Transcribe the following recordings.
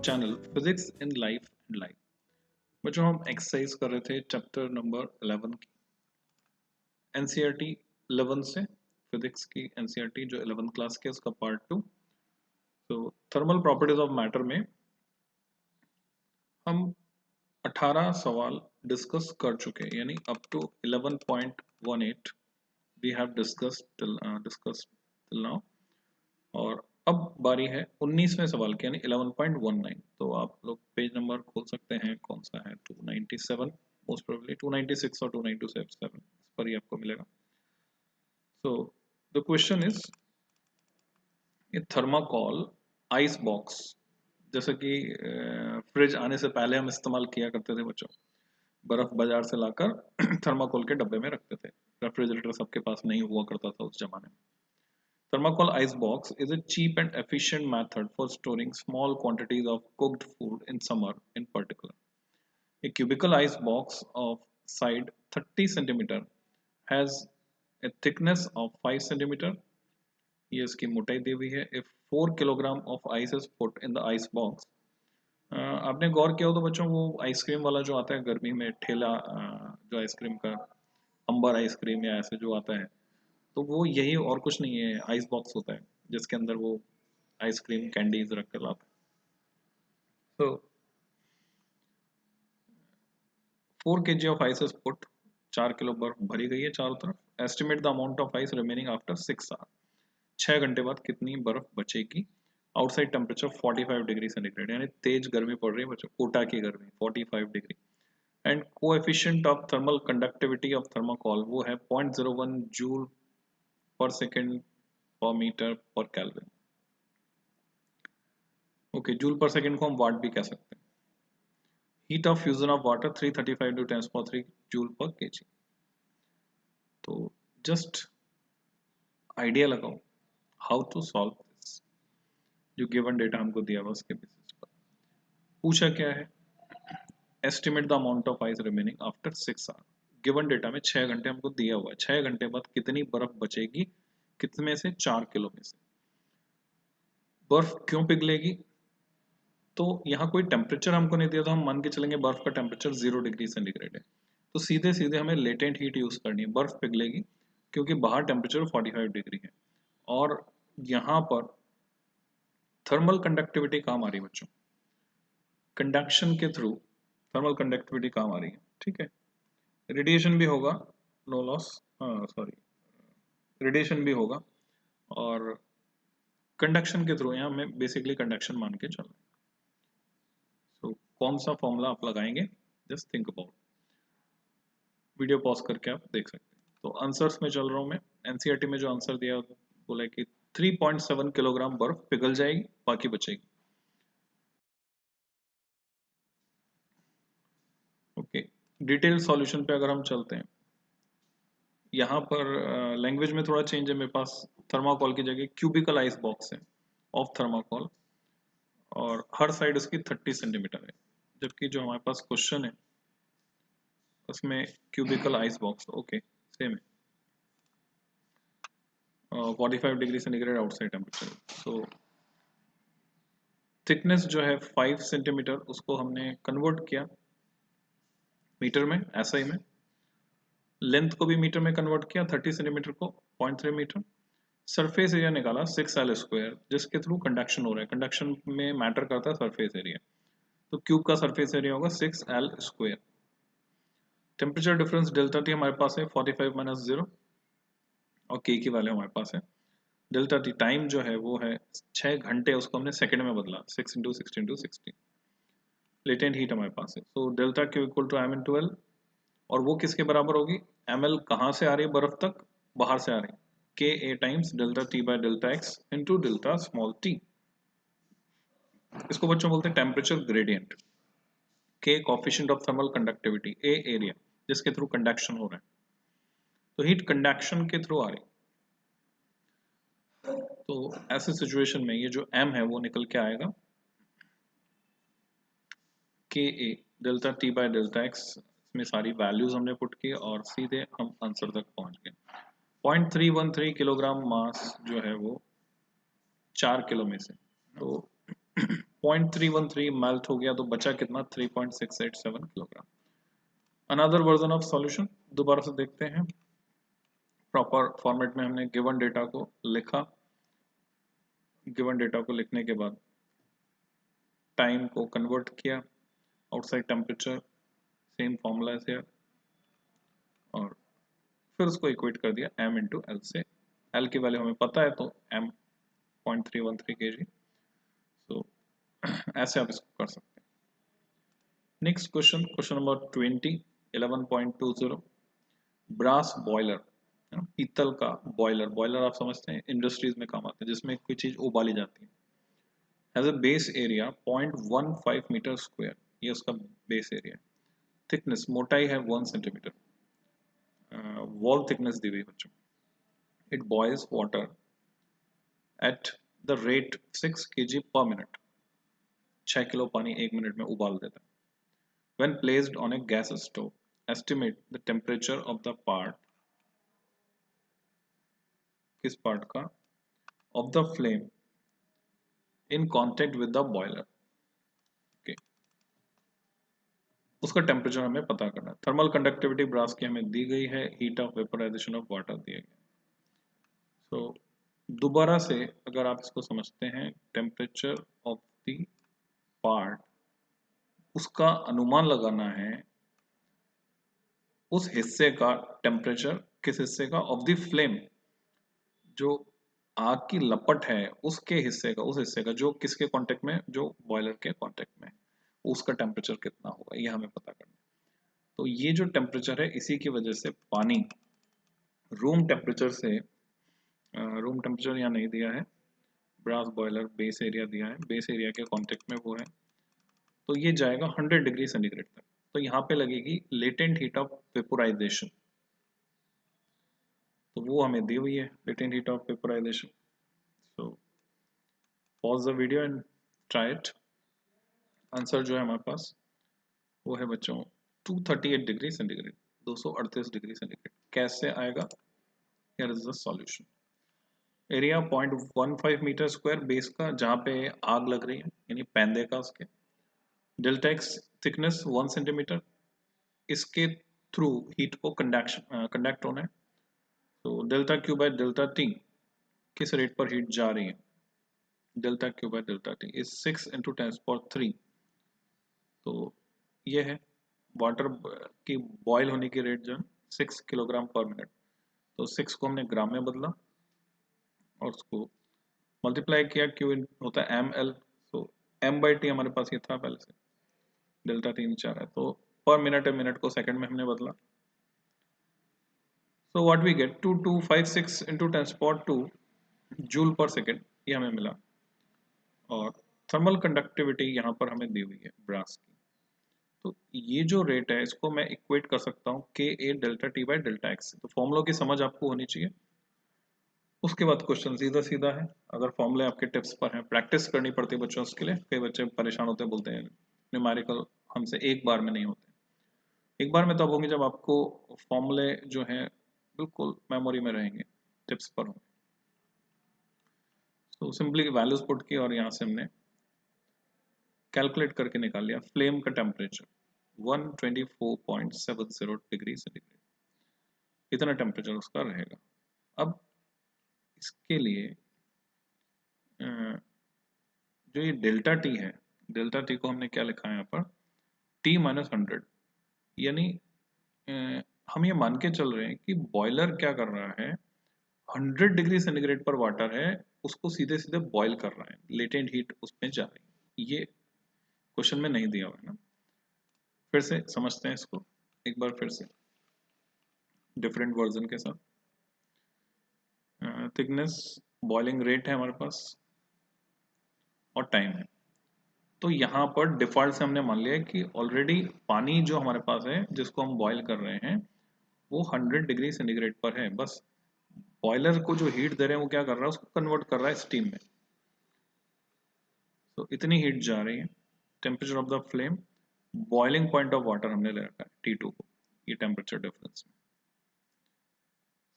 channel Physics in Life and Life। बच्चों हम exercise कर रहे थे चैप्टर नंबर 11 की एनसीईआरटी 11 से फिजिक्स की एनसीईआरटी जो 11th क्लास के उसका पार्ट 2। तो थर्मल प्रॉपर्टीज ऑफ मैटर में हम 18 सवाल डिस्कस कर चुके हैं, यानी up to 11.18 we have discussed till now. और अब बारी है 19वें सवाल की, यानी 11.19। तो आप लोग पेज नंबर खोल सकते हैं, कौन सा है 297, मोस्ट प्रोबेबली 296 और 297 इस पर ही आपको मिलेगा। So the question is a thermocol ice box, जैसे कि फ्रिज आने से पहले हम इस्तेमाल किया करते थे बच्चों, बर्फ बाजार से लाकर थर्माकोल के डब्बे में रखते थे। रेफ्रिजरेटर सबके पास नहीं हुआ करता था उस जमाने में। Thermocol ice box is a cheap and efficient method for storing small quantities of cooked food in summer in particular. A cubical ice box of side 30 centimeter has a thickness of 5 centimeter. ये इसकी मोटाई दी हुई है। If 4 kilogram of ice is put in the ice box, आपने गौर किया हो तो बच्चों वो आइसक्रीम वाला जो आता है गर्मी में ठेला, जो आइसक्रीम का अंबर आइसक्रीम या ऐसे जो आता है, तो वो यही और कुछ नहीं है, आइस बॉक्स होता है जिसके अंदर वो आइसक्रीम कैंडीज रख कर लाते हैं। तो 4 kg of ice is put, 4 kilo बर्फ भरी गई है चारों तरफ। Estimate the amount of ice remaining after 6 hour, 6 घंटे बाद कितनी बर्फ बचेगी। आउटसाइड टेम्परेचर 45 डिग्री सेंटीग्रेड, यानी तेज गर्मी पड़ रही है बच्चों, कोटा की गर्मी 45 degree. And coefficient of thermal conductivity of thermocol वो है 0.01 joule per second per metre per kelvin. Okay, joule per second को हम वाट भी कह सकते हैं। Heat of fusion of water 335 to 10⁻³ joule per KG. तो जस्ट आइडिया लगाओ हाउ टू सॉल्व दिस। जो गिवन डेटा हमको दिया हुआ उसके बेसिस पर पूछा क्या है, estimate the amount of ice remaining after 6 hour. Given data में 6 घंटे हमको दिया हुआ है, 6 घंटे बाद कितनी बर्फ बचेगी, कितने से 4 किलो में से। बर्फ क्यों पिघलेगी, तो यहाँ कोई टेम्परेचर हमको नहीं दिया, तो हम मान के चलेंगे बर्फ का टेम्परेचर 0 डिग्री सेंटीग्रेड है। तो सीधे सीधे हमें लेटेंट हीट यूज करनी है, बर्फ पिघलेगी क्योंकि बाहर टेम्परेचर 45 डिग्री है। और यहाँ पर थर्मल कंडक्टिविटी काम आ रही है बच्चों, कंडक्शन के थ्रू थर्मल कंडक्टिविटी काम आ रही है, ठीक है। रेडिएशन भी होगा, नो लॉस, सॉरी, रेडिएशन भी होगा और कंडक्शन के थ्रू, यहाँ हमें बेसिकली कंडक्शन मान के चलना है। तो कौन सा फॉर्मूला आप लगाएंगे, just think about. Video pause करके आप देख सकते हैं। तो आंसर्स में चल रहा हूं मैं। एनसीईआरटी में जो आंसर दिया बोला कि 3.7 किलोग्राम बर्फ पिघल जाएगी, बाकी बचेगी। ओके, डिटेल सॉल्यूशन पे अगर हम चलते हैं, यहाँ पर लैंग्वेज में थोड़ा चेंज है। मेरे पास थर्माकोल की जगह क्यूबिकल आइस बॉक्स है ऑफ थर्माकोल, और हर साइड उसकी 30 सेंटीमीटर है, जबकि जो हमारे पास क्वेश्चन है उसमें cubical ice box, okay same है, 45 degree centigrade outside temperature. So thickness जो है 5 सेंटीमीटर, उसको हमने कन्वर्ट किया मीटर में, एसआई में। लेंथ को भी मीटर में कन्वर्ट किया, 30 सेंटीमीटर को 0.3 मीटर। सरफेस एरिया निकाला 6L², जिसके थ्रू कंडक्शन हो रहा है। कंडक्शन में मैटर करता है सरफेस एरिया, तो क्यूब का सरफेस एरिया होगा 6L²। Temperature difference delta T हमारे पास है 45 - 0, और के की वैल्यू हमारे पास है। डेल्टा टी टाइम जो है वो है 6 घंटे, उसको हमने सेकंड में बदला, 6 × 60 × 60। लेटेंट हीट हमारे पास है, so delta Q equal to m×L, और वो किसके बराबर होगी, ml कहाँ से आ रही है बर्फ तक, बाहर से आ रही है, k a times delta t by delta x into delta small t. इसको बच्चों बोलते हैं temperature gradient. K coefficient of thermal conductivity, a area जिसके थ्रू कंडक्शन हो रहा है, तो हीट कंडक्शन के थ्रू आ रही। तो ऐसे सिचुएशन में ये जो m है वो निकल के आएगा k a delta t by delta x. इसमें सारी वैल्यूज हमने पुट की और सीधे हम आंसर तक पहुंच गए। 0.313 किलोग्राम मास जो है वो 4 किलो में से, तो 0.313 मेल्ट हो गया, तो बचा कितना 3.687 kilogram. Another version of solution दोबारा से देखते हैं। प्रॉपर फॉर्मेट में हमने गिवन डेटा को लिखा, गिवन डेटा को लिखने के बाद टाइम को कन्वर्ट किया, आउटसाइड टेम्परेचर सेम फॉर्मूला से, और फिर उसको इक्वेट कर दिया m इंटू एल से। एल की वैल्यू हमें पता है, तो m 0.313 kg। तो ऐसे आप इसको कर सकते हैं। Next question, question number 20, 11.20, brass boiler, पीतल का बॉयलर। बॉयलर आप समझते हैं इंडस्ट्रीज में काम आता है, जिसमें कोई चीज उबाली जाती है। Has a base area 0.15 metre square, ये उसका बेस एरिया। थिकनेस, मोटाई है 1 सेंटीमीटर। वॉल थिकनेस दी हुई बच्चों। It boils water at the rate 6 kg per minute, 6 kilo पानी 1 मिनट में उबाल देता है। When placed on a gas stove, estimate the temperature of the part, किस पार्ट का, of the flame in contact with the boiler। okay, उसका temperature हमें पता करना है। थर्मल कंडक्टिविटी ब्रास की हमें दी गई है, heat of vaporisation of water दिया गया। सो दोबारा से अगर आप इसको समझते हैं, टेम्परेचर ऑफ द पार्ट, उसका अनुमान लगाना है उस हिस्से का टेम्परेचर, किस हिस्से का, ऑफ द फ्लेम, जो आग की लपट है उसके हिस्से का, उस हिस्से का जो किसके कांटेक्ट में, जो बॉयलर के कांटेक्ट में, उसका टेम्परेचर कितना होगा, ये हमें पता करना है। तो ये जो टेम्परेचर है, इसी की वजह से पानी रूम टेम्परेचर से, रूम टेम्परेचर यहाँ नहीं दिया है, ब्रास बॉयलर बेस एरिया दिया है, बेस एरिया के कांटेक्ट में वो है, तो ये जाएगा 100 डिग्री सेंटीग्रेड तक। तो यहाँ पे लगेगी लेटेंट हीट ऑफ वेपोराइजेशन, तो वो हमें दी हुई है latent heat of vaporisation. So pause the video and try it. Answer जो है हमारे पास वो है बच्चों 238 डिग्री सेंटीग्रेड, 238 डिग्री सेंटीग्रेड। कैसे आएगा, here is the solution. Area 0.15 metre square base का, जहाँ पे आग लग रही है, यानी पैंदे का उसके। डेल्टा एक्स थिकनेस 1 सेंटीमीटर, इसके थ्रू हीट को कंडक्ट होना है। तो delta Q by delta T, किस रेट पर हीट जा रही है, delta Q by delta T is 6 into 10⁻3। तो ये है वाटर की बॉयल होने की रेट जो है 6 किलोग्राम पर मिनट। तो 6 को हमने ग्राम में बदला और उसको मल्टीप्लाई किया, क्यू होता है एम एल, तो एम बाई टी हमारे पास ये था पहले से, डेल्टा टी नीचे आ रहा है, तो पर मिनट है, मिनट को सेकंड में हमने बदला। So what we get 2256 into 10⁻2 joule per second, ये हमें मिला। और थर्मल कंडक्टिविटी यहाँ पर हमें दी हुई है ब्रास की। तो ये जो रेट है, इसको मैं इक्वेट कर सकता हूँ k a delta t by delta x. तो फॉर्मूलों की समझ आपको होनी चाहिए। उसके बाद क्वेश्चन सीधा सीधा है, अगर फॉर्मूले आपके टिप्स पर हैं, प्रैक्टिस करनी पड़ती है बच्चों उसके लिए। कई बच्चे परेशान होते हैं, बोलते हैं न्यूमेरिकल हमसे एक बार में नहीं होते। एक बार में तब होंगे जब आपको फॉर्मूले जो हैं बिल्कुल मेमोरी में रहेंगे, टिप्स पर होंगे। तो सिंपली वैल्यूज पुट की और यहाँ से हमने कैलकुलेट करके निकाल लिया फ्लेम का टेम्परेचर 124.70 डिग्री सेंटीग्रेड, इतना टेम्परेचर उसका रहेगा। अब इसके लिए जो ये डेल्टा टी है, डेल्टा टी को हमने क्या लिखा है यहाँ पर, टी माइनस 100, यानी हम ये मान के चल रहे हैं कि बॉयलर क्या कर रहा है, 100 डिग्री सेंटीग्रेड पर वाटर है, उसको सीधे सीधे बॉयल कर रहा है, लेटेंट हीट उसमें जा रही है। ये क्वेश्चन में नहीं दिया हुआ है ना। फिर से समझते हैं इसको एक बार फिर से डिफरेंट वर्जन के साथ। थिकनेस, बॉइलिंग रेट है हमारे पास और टाइम है। तो यहाँ पर डिफॉल्ट से हमने मान लिया कि ऑलरेडी पानी जो हमारे पास है जिसको हम बॉयल कर रहे हैं वो 100 डिग्री सेंटीग्रेड पर है। बस बॉयलर को जो हीट दे रहे हैं वो क्या कर रहा है, उसको कन्वर्ट कर रहा है स्टीम में। तो इतनी हीट जा रही है। Temperature of the flame, boiling point of water हमने ले रखा है T2 को, ये टेम्परेचर डिफरेंस में।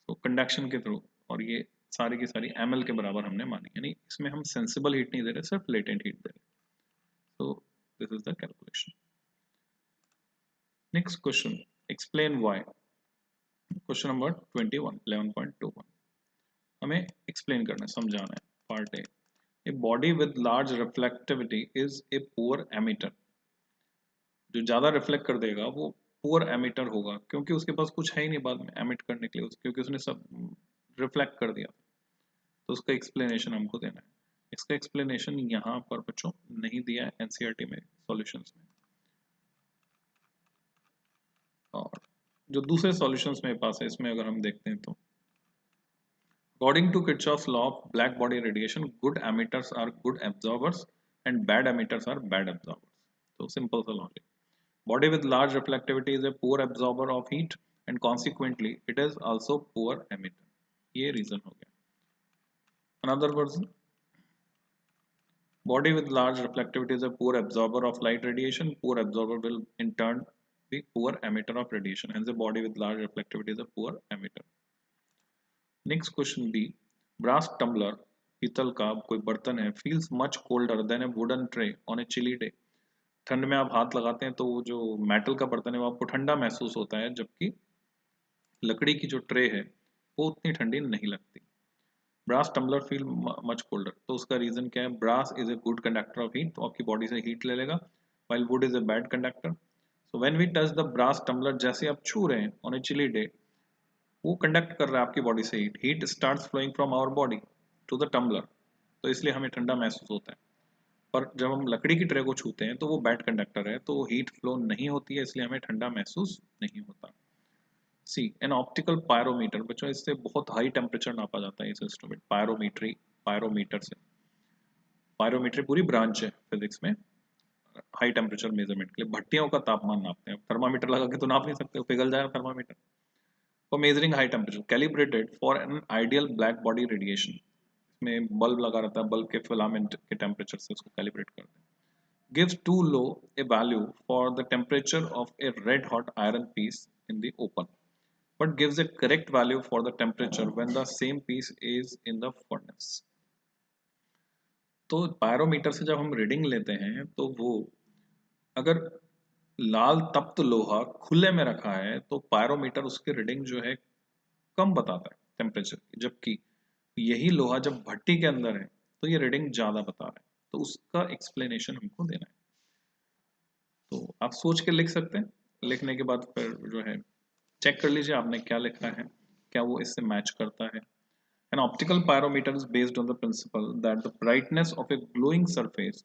तो कंडक्शन के थ्रू, और ये सारी की सारी ml के बराबर हमने मानी, यानी इसमें हम सेंसिबल हीट नहीं दे रहे, सिर्फ लेटेंट हीट दे रहे। So this is the calculation. Next question, explain why. Question number 21 11.21 हमें एक्सप्लेन करना है, समझाना है. Part A, a body with large reflectivity is a poor emitter. जो ज्यादा रिफ्लेक्ट कर देगा वो पुअर एमिटर होगा, क्योंकि उसके पास कुछ है ही नहीं बाद में एमिट करने के लिए, क्योंकि उसने सब रिफ्लेक्ट कर दिया. तो उसका एक्सप्लेनेशन हमको देना है. इसका एक्सप्लेनेशन यहाँ पर बच्चों नहीं दिया है एनसीईआरटी में सॉल्यूशंस में. और जो दूसरे सॉल्यूशंस मेरे पास है इसमें अगर हम देखते हैं तो according to Kirchhoff's law of black body radiation, good emitters are good absorbers and bad emitters are bad absorbers. So simple सा logic. Body with large reflectivity is a poor absorber of heat and consequently it is also poor emitter. ये reason हो गया. Another version, body with large reflectivity is a poor absorber of light radiation. Poor absorber will in turn be poor emitter of radiation. Hence a body with large reflectivity is a poor emitter. Next question B, brass tumbler, पीतल का कोई बर्तन है, feels much colder than a wooden tray on a chilly day. ठंड में आप हाथ लगाते हैं तो वो जो मेटल का बर्तन है वो आपको ठंडा महसूस होता है, जबकि लकड़ी की जो ट्रे है वो उतनी ठंडी नहीं लगती. Brass tumbler feel much colder, तो उसका रीजन क्या है? Brass is a good conductor of heat, तो आपकी बॉडी से हीट ले लेगा, while wood is a bad conductor. So when we touch the brass tumbler, जैसे आप छू रहे हैं ऑन ए चिली डे, वो कंडक्ट कर रहा है आपकी बॉडी से heat. Heat starts flowing from our body to the tumbler, तो इसलिए हमें ठंडा महसूस होता है. पर जब हम लकड़ी की ट्रे को छूते हैं तो वो बैड कंडक्टर है, तो हीट फ्लो नहीं होती है, इसलिए हमें ठंडा महसूस नहीं होता. सी, एन ऑप्टिकल पायरोमीटर, बच्चों इससे बहुत हाई टेम्परेचर नापा जाता है इस इंस्ट्रूमेंट पायरोमीटर से. पायरोमीट्री पूरी ब्रांच है फिजिक्स में हाई टेम्परेचर मेजरमेंट के लिए. भट्टियों का तापमान नापते हैं, थर्मामीटर लगा के तो नाप नहीं सकते, पिघल जाएगा thermometer. For measuring high temperature, calibrated for an ideal black body radiation. इसमें बल्ब लगा रहता है, बल्ब के फिलामेंट के टेम्परेचर से उसको कैलिब्रेट करते हैं. Gives too low a value for the temperature of a red hot iron piece in the open, but gives a correct value for the temperature when the same piece is in the furnace. तो pyrometer से जब हम reading लेते हैं तो वो अगर लाल तप्त लोहा खुले में रखा है तो पायरोमीटर उसकी रीडिंग जो है कम बताता है टेम्परेचर की, जबकि यही लोहा जब भट्टी के अंदर है तो ये रीडिंग ज्यादा बता रहा है. तो उसका एक्सप्लेनेशन हमको देना है. तो आप सोच के लिख सकते हैं, लिखने के बाद फिर जो है चेक कर लीजिए आपने क्या लिखा है, क्या वो इससे मैच करता है. An optical pyrometer is based on the principle that the brightness of a glowing surface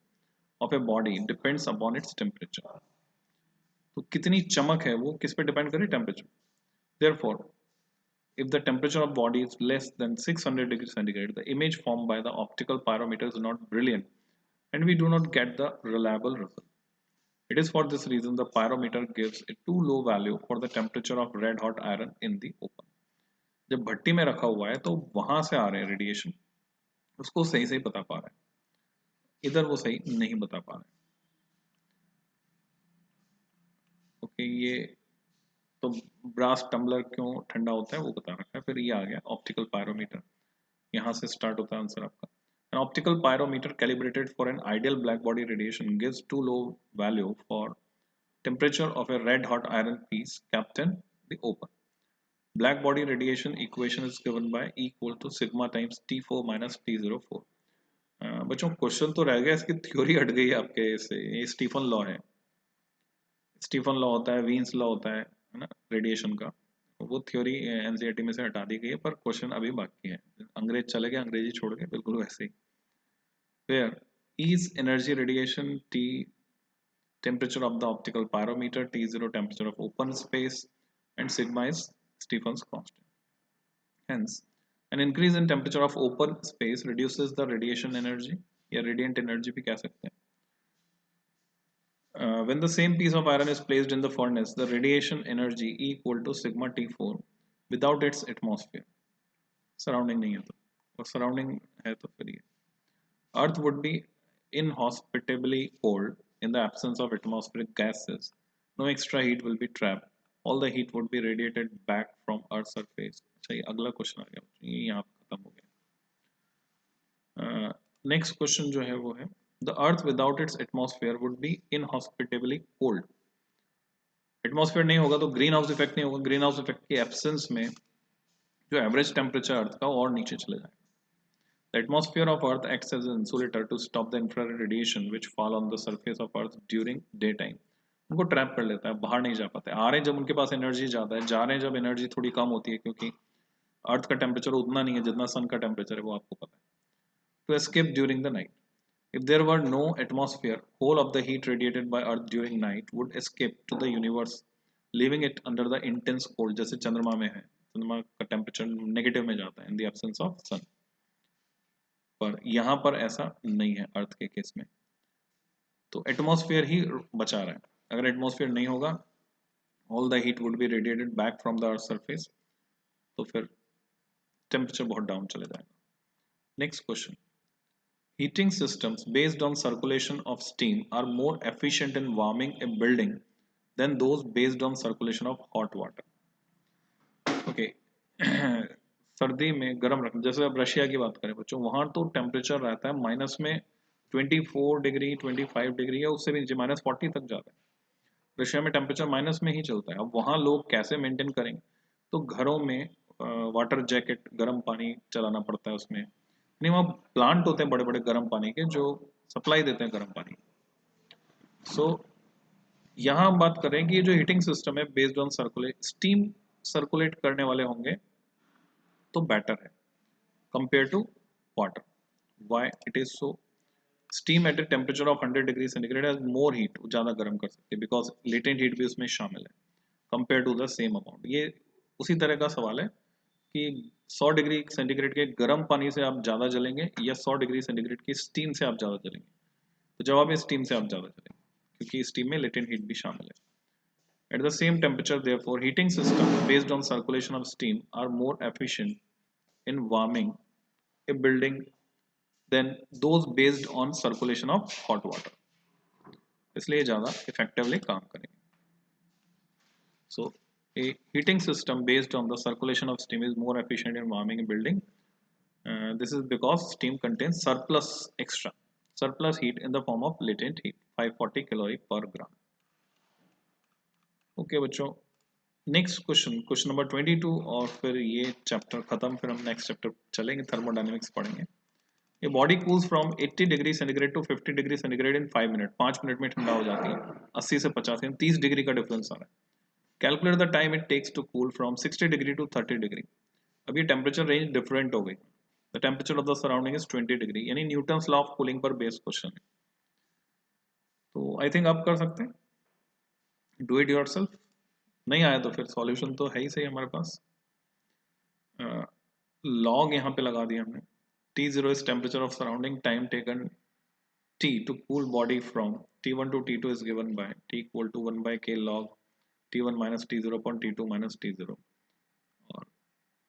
of a body depends upon its temperature. तो कितनी चमक है वो किस पे डिपेंड करे? Temperature. Therefore, if the temperature of body is less than 600 degrees centigrade, the image formed by the optical pyrometer is not brilliant and we do not get the reliable result. It is for this reason the pyrometer gives a too low value for the temperature of red hot iron in the open. जब भट्टी में रखा हुआ है तो वहां से आ रहे हैं रेडिएशन, उसको सही सही बता पा रहा है, इधर वो सही नहीं बता पा रहा है. ओके, ये तो ब्रास टम्बलर क्यों ठंडा होता है वो बता रखा है. फिर ये आ गया ऑप्टिकल पायरोमीटर, यहाँ से स्टार्ट होता है आंसर आपका. An optical pyrometer calibrated for an ideal black body radiation gives too low value for temperature of a red hot iron piece kept in the open. Black body radiation equation is given by E equal to sigma times T4 minus T04. बच्चों question तो रह गया, इसकी theory हट गई आपके से. ये स्टीफन लॉ है, स्टीफन लॉ होता है, वीन्स लॉ होता है ना रेडिएशन का. वो थ्योरी एनसीईआरटी में से हटा दी गई है, पर क्वेश्चन अभी बाकी है. अंग्रेज चले गए, अंग्रेजी छोड़ के बिल्कुल वैसे ही. Where E is energy radiation, T temperature of the optical pyrometer, T0 temperature of open space, and sigma is Stephen's constant. Hence, an increase in temperature of open space reduces the radiation energy, या radiant energy भी कह सकते हैं. When the same piece of iron is placed in the furnace, the radiation energy E equal to sigma T4 without its atmosphere. Surrounding नहीं है तो, और surrounding है तो फिर ये Earth would be inhospitably cold in the absence of atmospheric gases. No extra heat will be trapped. All the heat would be radiated back from Earth's surface. अच्छा, ये अगला क्वेश्चन आ गया, ये यहाँ खत्म हो गया. नेक्स्ट क्वेश्चन जो है वो है the earth without its atmosphere would be inhospitably cold. Atmosphere नहीं होगा तो ग्रीन हाउस इफेक्ट नहीं होगा, ग्रीन हाउस इफेक्ट के एब्सेंस में जो एवरेज टेम्परेचर अर्थ का और नीचे चले जाएगा। The atmosphere of Earth acts as an insulator to stop the infrared radiation which fall on the surface of Earth during daytime. उनको ट्रैप कर लेता है, बाहर नहीं जा पाते। आ रहे हैं जब उनके पास एनर्जी ज़्यादा है, जा रहे हैं जब एनर्जी थोड़ी कम होती है, क्योंकि अर्थ का टेम्परेचर उतना नहीं है जितना सन का टेम्परेचर है, वो आपको पता है। To escape during the night. If there were no atmosphere, whole of the heat radiated by Earth during night would escape to the universe, leaving it under the intense cold. जैसे चंद्रमा में है, चंद्रमा का टेम्परेचर नेगेटिव में जाता है in the absence of sun. पर यहाँ पर ऐसा नहीं है अर्थ के केस में, तो एटमॉस्फेयर ही बचा रहा है। अगर एटमॉस्फेयर नहीं होगा, all the heat would be radiated back from the earth surface, तो फिर टेम्परेचर बहुत डाउन चले जाएगा। Next question, heating systems based on circulation of steam are more efficient in warming a building than those based on circulation of hot water. Okay, सर्दी में गर्म रखना, जैसे अब रशिया की बात करें बच्चों, वहां तो टेम्परेचर रहता है माइनस में 24 डिग्री 25 डिग्री या उससे भी नीचे -40 तक जाता है। रशिया में टेम्परेचर माइनस में ही चलता है। अब वहाँ लोग कैसे मेंटेन करेंगे, तो घरों में वाटर जैकेट, गर्म पानी चलाना पड़ता है उसमें। नहीं, वहाँ प्लांट होते हैं बड़े बड़े गर्म पानी के जो सप्लाई देते हैं गर्म पानी। सो यहाँ हम बात करें कि ये जो हीटिंग सिस्टम है based on circulate, steam circulate करने वाले होंगे तो बेटर है compare to water. Why it is so? Steam at a temperature of 100 degree centigrade has more heat, ज़्यादा गर्म कर सकते हैं बिकॉज लेटेंट हीट भी उसमें शामिल है compare to the same amount. ये उसी तरह का सवाल है कि 100 डिग्री सेंटीग्रेड के गर्म पानी से आप ज़्यादा जलेंगे या 100 डिग्री सेंटीग्रेड की स्टीम से आप ज़्यादा जलेंगे, तो जवाब है स्टीम से आप ज़्यादा जलेंगे, क्योंकि स्टीम में लेटेंट हीट भी शामिल है। At the same temperature, therefore, heating systems based on circulation of steam are more efficient in warming a building than those based on circulation of hot water. इसलिए ज़्यादा effectively काम करेंगे। So, a heating system based on the circulation of steam is more efficient in warming a building. This is because steam contains surplus heat in the form of latent heat, 540 calorie per gram. Okay बच्चों, next question, question number 22, और फिर ये chapter खत्म, फिर हम next chapter चलेंगे, thermodynamics पढ़ेंगे। ये body cools from 80 degree centigrade to 50 degree centigrade in 5 minute, 5 minute में ठंडा हो जाती है। 80 से 50 यानी 30 डिग्री का डिफरेंस आ रहा है। Calculate the time it takes to cool from 60 degree to 30 degree. अब ये टेम्परेचर रेंज डिफरेंट हो गई। The temperature of the surrounding is 20 degree, यानी न्यूटन्स लॉ ऑफ कूलिंग पर बेस्ड क्वेश्चन है। तो आई थिंक आप कर सकते हैं, डू इट योरसेल्फ। नहीं आया तो फिर सॉल्यूशन तो है ही सही हमारे पास। लॉग यहाँ पे लगा दिया हमने। T0 is temperature of surrounding, time taken T to cool body from T1 to T2 is given by T equal to 1 by K log T1 minus T0 upon T2 minus T0। और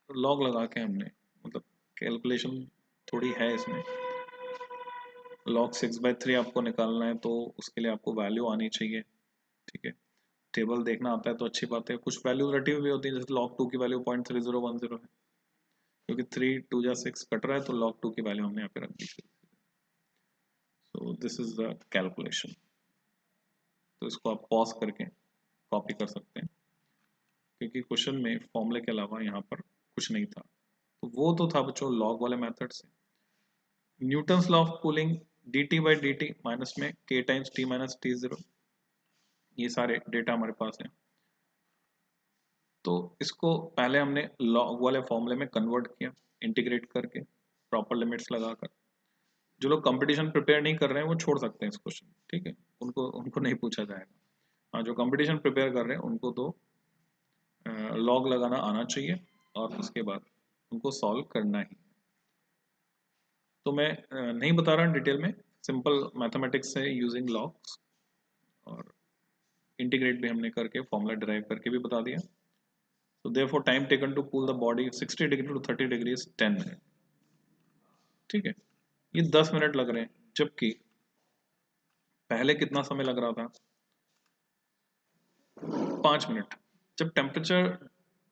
log लगा के हमने, मतलब calculation थोड़ी है इसमें। log 6/3 आपको निकालना है तो उसके लिए आपको वैल्यू आनी चाहिए, ठीक है। टेबल देखना आता है तो अच्छी बात है। कुछ वैल्यू रटी हुई होती है, जैसे log 2 की वैल्यू 0.3010 है, क्योंकि 3 2 जा 6 कट रहा है तो log 2 की वैल्यू हमने यहाँ पे रख दी। So this is the calculation. तो इसको आप पॉज करके कॉपी कर सकते हैं, क्योंकि क्वेश्चन में फॉर्मूले के अलावा यहाँ पर कुछ नहीं था। तो वो तो था बच्चों लॉग वाले मेथड से। Newton's law of cooling dt by dt minus में k times t minus T0, ये सारे डेटा हमारे पास हैं। तो इसको पहले हमने लॉग वाले फॉर्मूले में कन्वर्ट किया, इंटीग्रेट करके प्रॉपर लिमिट्स लगाकर। जो लोग कंपटीशन प्रिपेयर नहीं कर रहे हैं वो छोड़ सकते हैं इस क्वेश्चन, ठीक है, उनको उनको नहीं पूछा जाएगा। हाँ, जो कंपटीशन प्रिपेयर कर रहे हैं उनको तो लॉग लगाना आना चाहिए और उसके बाद उनको सॉल्व करना ही। तो मैं नहीं बता रहा डिटेल में, सिंपल मैथमेटिक्स से यूजिंग लॉग्स, और इंटीग्रेट भी हमने करके फॉर्मूला डिराइव करके भी बता दिया। तो therefore time taken to cool the body 60 degree to 30 degree is 10 minute, ठीक है। ये 10 मिनट लग रहे हैं, जबकि पहले कितना समय लग रहा था, 5 मिनट। जब टेम्परेचर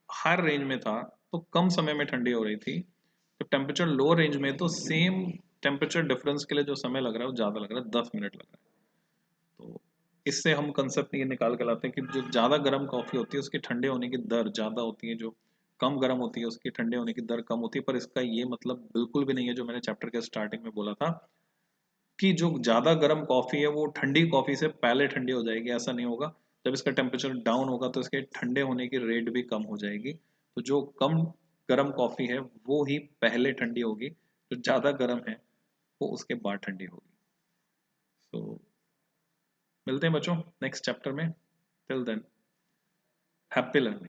हायर रेंज में था तो कम समय में ठंडी हो रही थी, जब टेम्परेचर लो रेंज में तो सेम टेम्परेचर डिफरेंस के लिए जो समय लग रहा है वो ज़्यादा लग रहा है, 10 मिनट लग रहा है। तो इससे हम कंसेप्ट ये निकाल के लाते हैं कि जो ज़्यादा गर्म कॉफ़ी होती है उसके ठंडे होने की दर ज़्यादा होती है, जो कम गर्म होती है उसकी ठंडे होने की दर कम होती है। पर इसका ये मतलब बिल्कुल भी नहीं है जो मैंने चैप्टर के स्टार्टिंग में बोला था कि जो ज़्यादा गर्म कॉफ़ी है वो ठंडी कॉफ़ी से पहले ठंडी हो जाएगी, ऐसा नहीं होगा। जब इसका टेम्परेचर डाउन होगा तो इसके ठंडे होने की रेट भी कम हो जाएगी। तो जो कम गर्म कॉफ़ी है वो ही पहले ठंडी होगी, जो ज़्यादा गर्म है वो उसके बाद ठंडी होगी। तो मिलते हैं बच्चों नेक्स्ट चैप्टर में। Till than happy learning.